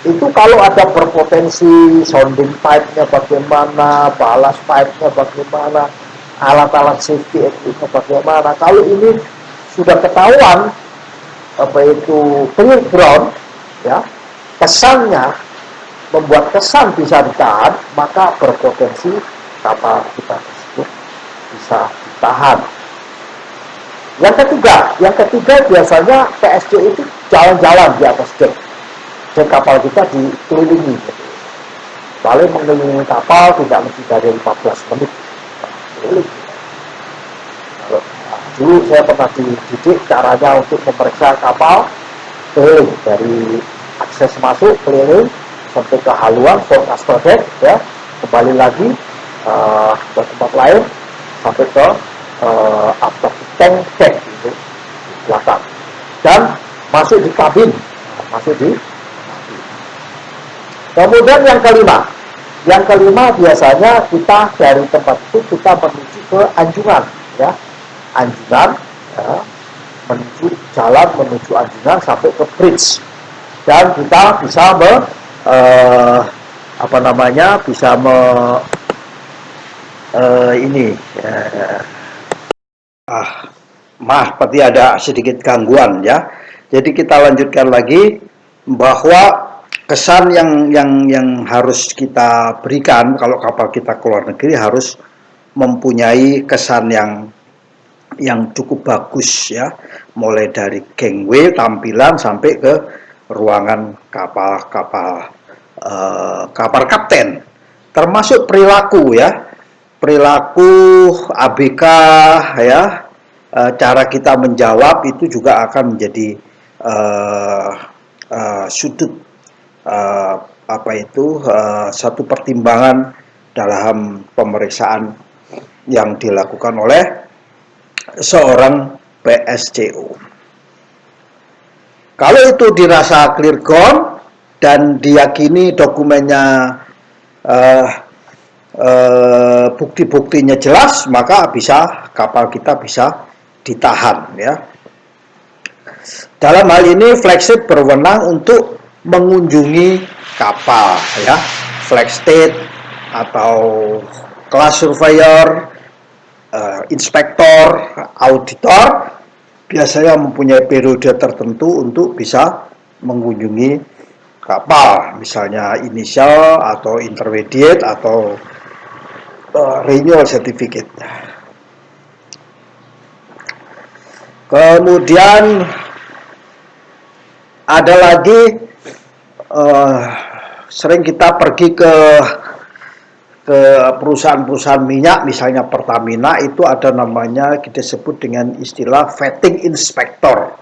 Itu kalau ada berpotensi sounding pipe-nya bagaimana, ballast pipe-nya bagaimana, alat-alat safety equipment bagaimana. Kalau ini sudah ketahuan apa itu clear ground, ya, kesannya membuat kesan bisa ditahan, maka berpotensi kapal kita tersebut bisa ditahan. Yang ketiga biasanya PSG itu jalan-jalan di atas deck. Dan kapal kita dikelilingi, paling mengelilingi kapal tidak lebih dari 14 menit. Dulu saya pernah dididik caranya untuk memeriksa kapal keliling, dari akses masuk keliling sampai ke haluan forecaster deck, ya, kembali lagi ke tempat lain sampai ke after tank deck itu di belakang, dan masuk di kabin, Kemudian yang kelima biasanya kita dari tempat itu kita menuju ke anjungan, ya, anjungan, ya, menuju jalan menuju anjungan sampai ke bridge, dan kita bisa apa namanya, bisa ini, maaf, berarti ada sedikit gangguan, ya. Jadi kita lanjutkan lagi bahwa kesan yang harus kita berikan kalau kapal kita keluar negeri harus mempunyai kesan yang cukup bagus, ya, mulai dari gangway, tampilan, sampai ke ruangan kapal kapten, termasuk perilaku, ya, perilaku ABK, ya, cara kita menjawab itu juga akan menjadi sudut satu pertimbangan dalam pemeriksaan yang dilakukan oleh seorang PSCO. Kalau itu dirasa clear gone dan diyakini dokumennya bukti-buktinya jelas, maka kapal kita bisa ditahan, ya. Dalam hal ini flagship berwenang untuk mengunjungi kapal, ya. Flag state atau class surveyor, inspektor, auditor biasanya mempunyai periode tertentu untuk bisa mengunjungi kapal, misalnya initial atau intermediate atau renewal certificate. Kemudian ada lagi, sering kita pergi ke perusahaan-perusahaan minyak, misalnya Pertamina, itu ada namanya kita sebut dengan istilah vetting inspector.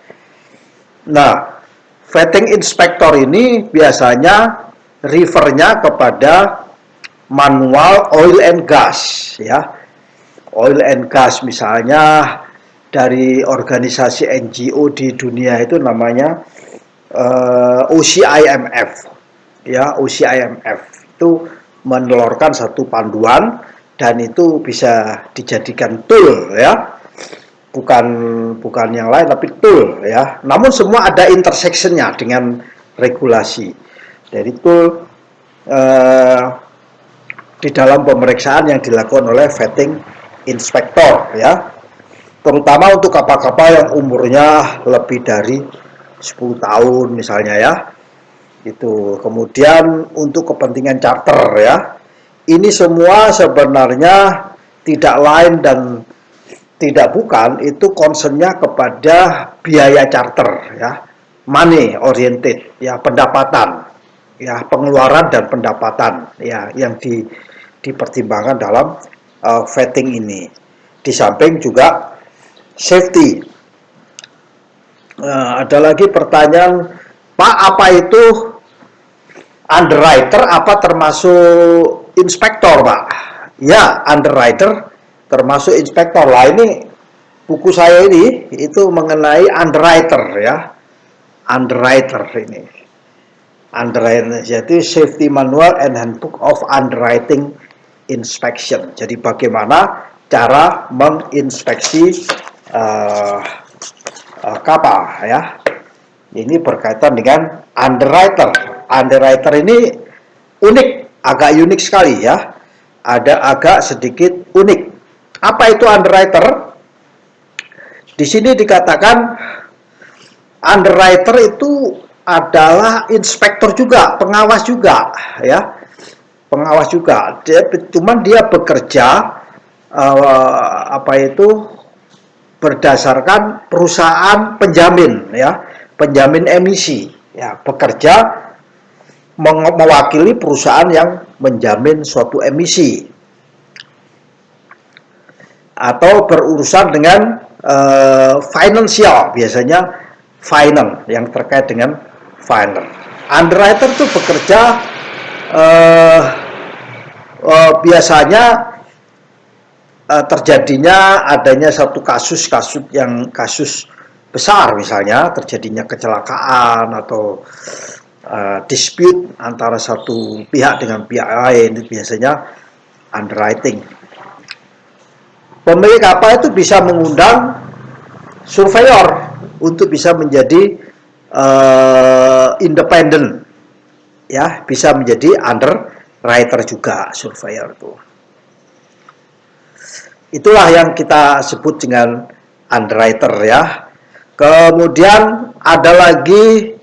Nah, vetting inspector ini biasanya refernya kepada manual oil and gas, ya. Oil and gas misalnya dari organisasi NGO di dunia itu namanya OCIMF, ya. OCIMF itu menelurkan satu panduan dan itu bisa dijadikan tool, ya, bukan yang lain tapi tool, ya. Namun semua ada intersectionnya dengan regulasi. Dari tool di dalam pemeriksaan yang dilakukan oleh vetting inspector, ya, terutama untuk kapal-kapal yang umurnya lebih dari 10 tahun misalnya, ya. Itu kemudian untuk kepentingan charter, ya, ini semua sebenarnya tidak lain dan tidak bukan itu concernnya kepada biaya charter, ya, money oriented, ya, pendapatan, ya, pengeluaran dan pendapatan, ya, yang dipertimbangkan dalam vetting ini. Di samping juga safety. Ada lagi pertanyaan, Pak, apa itu underwriter, apa termasuk inspektor, Pak? Ya, underwriter termasuk inspektor. Lah, ini buku saya ini itu mengenai underwriter, ya. Underwriter ini. Underwriter yaitu Safety Manual and Handbook of Underwriting Inspection. Jadi bagaimana cara menginspeksi kapal, ya. Ini berkaitan dengan underwriter. Underwriter ini unik, agak unik sekali, ya. Ada agak sedikit unik. Apa itu underwriter? Di sini dikatakan underwriter itu adalah inspektor juga, pengawas juga, ya. Pengawas juga. Cuman dia bekerja berdasarkan perusahaan penjamin, ya, penjamin emisi, ya, bekerja mewakili perusahaan yang menjamin suatu emisi atau berurusan dengan financial, biasanya finance, yang terkait dengan finance. Underwriter itu bekerja biasanya terjadinya adanya satu kasus besar, misalnya terjadinya kecelakaan atau dispute antara satu pihak dengan pihak lain, itu biasanya underwriting. Pemilik kapal itu bisa mengundang surveyor untuk bisa menjadi independen, ya, bisa menjadi underwriter juga surveyor itu. Itulah yang kita sebut dengan underwriter, ya. Kemudian ada lagi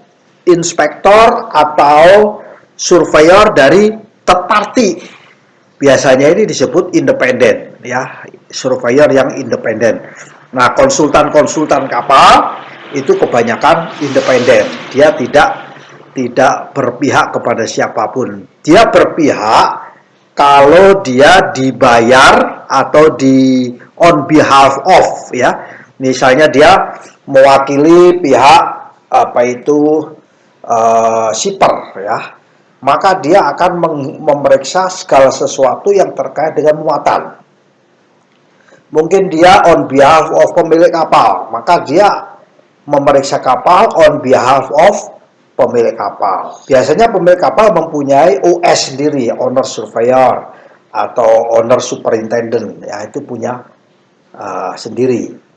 inspektor atau surveyor dari third party. Biasanya ini disebut independen, ya, surveyor yang independen. Nah, konsultan-konsultan kapal itu kebanyakan independen. Dia tidak berpihak kepada siapapun. Dia berpihak kalau dia dibayar atau di on behalf of, ya. Misalnya dia mewakili pihak shipper, ya, maka dia akan memeriksa segala sesuatu yang terkait dengan muatan. Mungkin dia on behalf of pemilik kapal, maka dia memeriksa kapal on behalf of pemilik kapal. Biasanya pemilik kapal mempunyai OS sendiri, owner surveyor atau owner superintendent, ya, itu punya sendiri.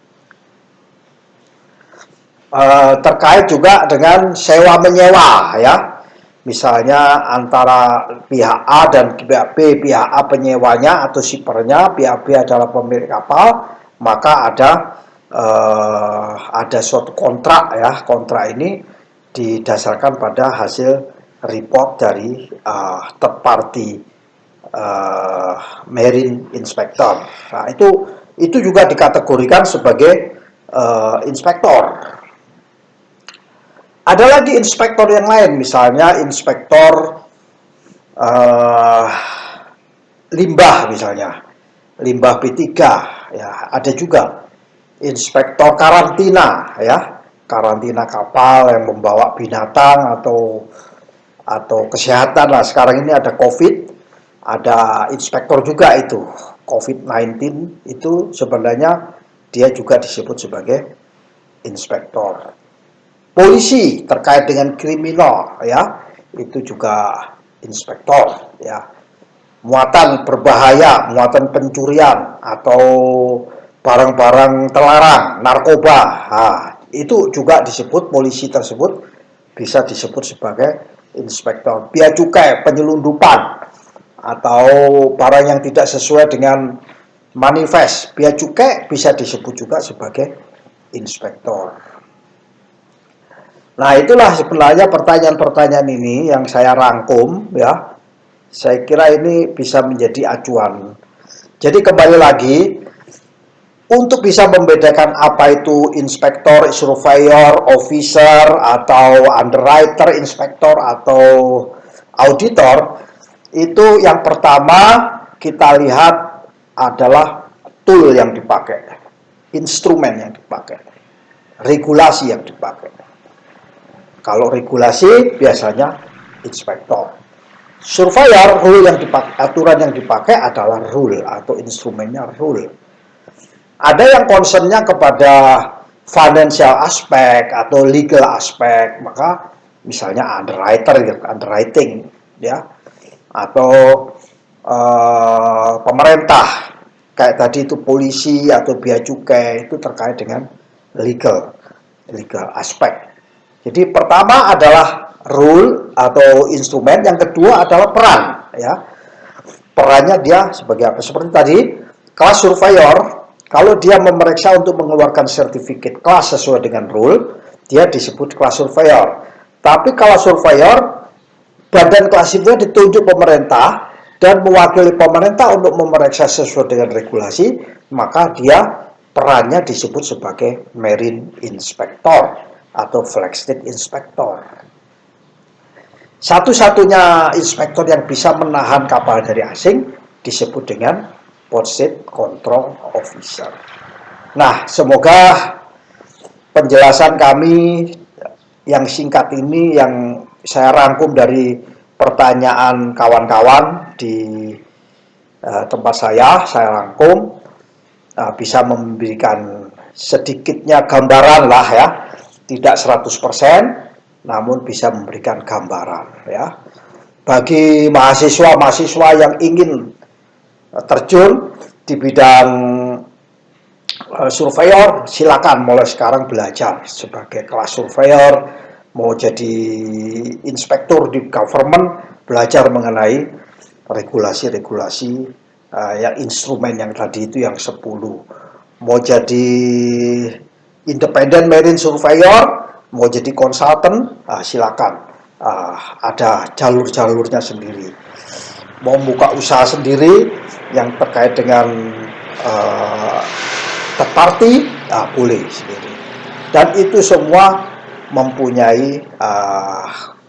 Terkait juga dengan sewa menyewa, ya, misalnya antara pihak A dan pihak B, pihak A penyewanya atau shippernya, pihak B adalah pemilik kapal, maka ada suatu kontrak, ya. Kontrak ini didasarkan pada hasil report dari third party marine inspector. Nah, itu juga dikategorikan sebagai inspektor. Ada lagi inspektor yang lain, misalnya inspektor limbah, misalnya limbah B3, ya. Ada juga inspektor karantina, ya, karantina kapal yang membawa binatang atau kesehatan lah. Sekarang ini ada COVID, ada inspektor juga itu COVID-19, itu sebenarnya dia juga disebut sebagai inspektor. Polisi terkait dengan kriminal, ya, itu juga inspektor, ya. Muatan berbahaya, muatan pencurian atau barang-barang terlarang, narkoba, nah, itu juga disebut, polisi tersebut bisa disebut sebagai inspektor. Bea cukai, penyelundupan atau barang yang tidak sesuai dengan manifest bea cukai bisa disebut juga sebagai inspektor. Nah, itulah sebenarnya pertanyaan-pertanyaan ini yang saya rangkum, ya. Saya kira ini bisa menjadi acuan. Jadi kembali lagi, untuk bisa membedakan apa itu inspektor, surveyor, officer, atau underwriter, inspektor, atau auditor, itu yang pertama kita lihat adalah tool yang dipakai, instrumen yang dipakai, regulasi yang dipakai. Kalau regulasi biasanya inspektor. Surveyor, rule yang dipakai, aturan yang dipakai adalah rule atau instrumennya rule. Ada yang concernnya kepada financial aspek atau legal aspek, maka misalnya underwriting, ya, atau pemerintah, kayak tadi itu polisi atau bea cukai, itu terkait dengan legal aspek. Jadi pertama adalah rule atau instrumen, yang kedua adalah peran, ya. Perannya dia sebagai apa? Seperti tadi, kelas surveyor, kalau dia memeriksa untuk mengeluarkan sertifikat kelas sesuai dengan rule, dia disebut kelas surveyor. Tapi kalau surveyor, badan kelas itu ditunjuk pemerintah dan mewakili pemerintah untuk memeriksa sesuai dengan regulasi, maka dia perannya disebut sebagai marine inspector atau flag state inspector. Satu-satunya inspektor yang bisa menahan kapal dari asing disebut dengan port state control officer. Nah, semoga penjelasan kami yang singkat ini, yang saya rangkum dari pertanyaan kawan-kawan di tempat saya rangkum, bisa memberikan sedikitnya gambaran lah, ya. Tidak 100%, namun bisa memberikan gambaran ya. Bagi mahasiswa-mahasiswa yang ingin terjun di bidang surveyor, silakan mulai sekarang belajar sebagai kelas surveyor, mau jadi inspektur di government, belajar mengenai regulasi-regulasi yang instrumen yang tadi itu yang 10. Mau jadi independent marine surveyor, mau jadi konsultan, silakan. Ada jalur-jalurnya sendiri. Mau buka usaha sendiri yang terkait dengan third party, boleh sendiri. Dan itu semua mempunyai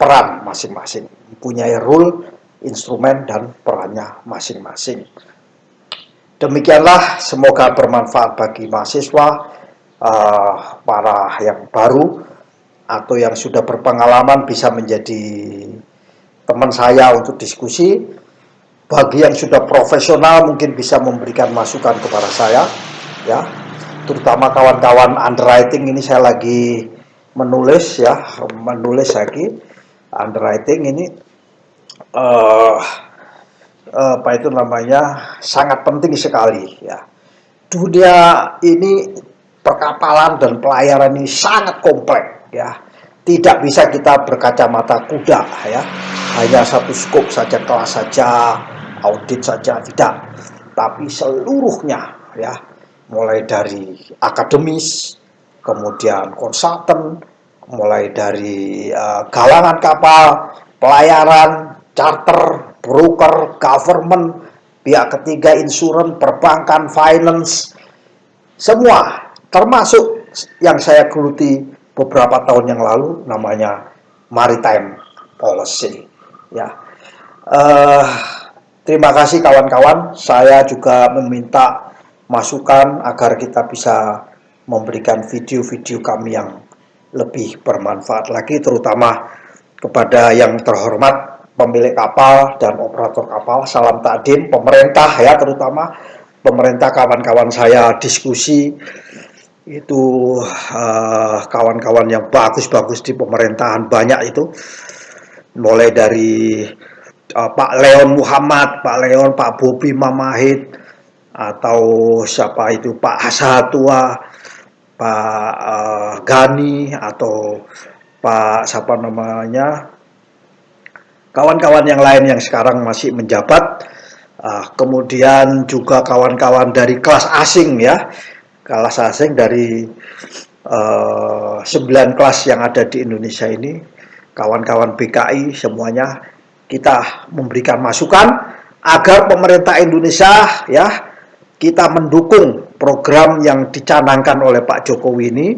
peran masing-masing, mempunyai rule, instrumen, dan perannya masing-masing. Demikianlah, semoga bermanfaat bagi mahasiswa, para yang baru atau yang sudah berpengalaman bisa menjadi teman saya untuk diskusi. Bagi yang sudah profesional mungkin bisa memberikan masukan kepada saya, ya. Terutama kawan-kawan underwriting ini, saya lagi menulis lagi underwriting ini, apa itu namanya, sangat penting sekali ya. Dunia ini perkapalan dan pelayaran ini sangat kompleks ya. Tidak bisa kita berkacamata kuda ya. Hanya satu skop saja, kelas saja, audit saja, tidak. Tapi seluruhnya ya, mulai dari akademis, kemudian konsultan, mulai dari galangan kapal, pelayaran, charter, broker, government, pihak ketiga, insurans, perbankan, finance, semua, termasuk yang saya geluti beberapa tahun yang lalu, namanya maritime policy. Ya, terima kasih kawan-kawan. Saya juga meminta masukan agar kita bisa memberikan video-video kami yang lebih bermanfaat lagi, terutama kepada yang terhormat pemilik kapal dan operator kapal. Salam takdim, pemerintah ya, terutama pemerintah. Kawan-kawan saya diskusi itu, kawan-kawan yang bagus-bagus di pemerintahan banyak itu, mulai dari Pak Leon Muhammad, Pak Leon, Pak Bobi Mamahit, atau siapa itu Pak Hasatua, Pak Gani, atau Pak siapa namanya, kawan-kawan yang lain yang sekarang masih menjabat. Kemudian juga kawan-kawan dari kelas asing ya, kelas asing dari 9 kelas yang ada di Indonesia ini, kawan-kawan BKI semuanya, kita memberikan masukan agar pemerintah Indonesia ya, kita mendukung program yang dicanangkan oleh Pak Jokowi ini,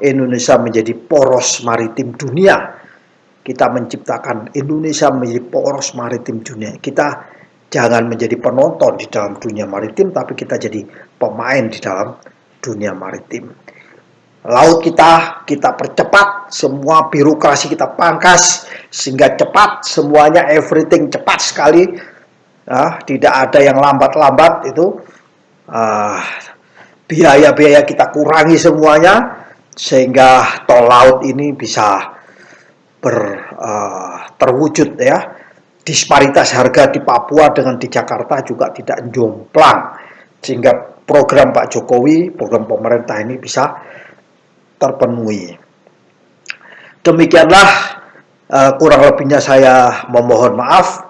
Indonesia menjadi poros maritim dunia. Kita menciptakan Indonesia menjadi poros maritim dunia. Kita jangan menjadi penonton di dalam dunia maritim, tapi kita jadi pemain di dalam dunia maritim. Laut kita percepat, semua birokrasi kita pangkas, sehingga cepat, semuanya everything cepat sekali. Tidak ada yang lambat-lambat itu. Biaya-biaya kita kurangi semuanya, sehingga tol laut ini bisa terwujud ya. Disparitas harga di Papua dengan di Jakarta juga tidak jomplang, sehingga program Pak Jokowi, program pemerintah ini bisa terpenuhi. Demikianlah, kurang lebihnya saya memohon maaf.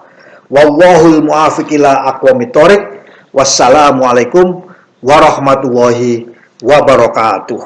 Wallahul muwaffiq ila aqwamit thoriq. Wassalamualaikum warahmatullahi wabarakatuh.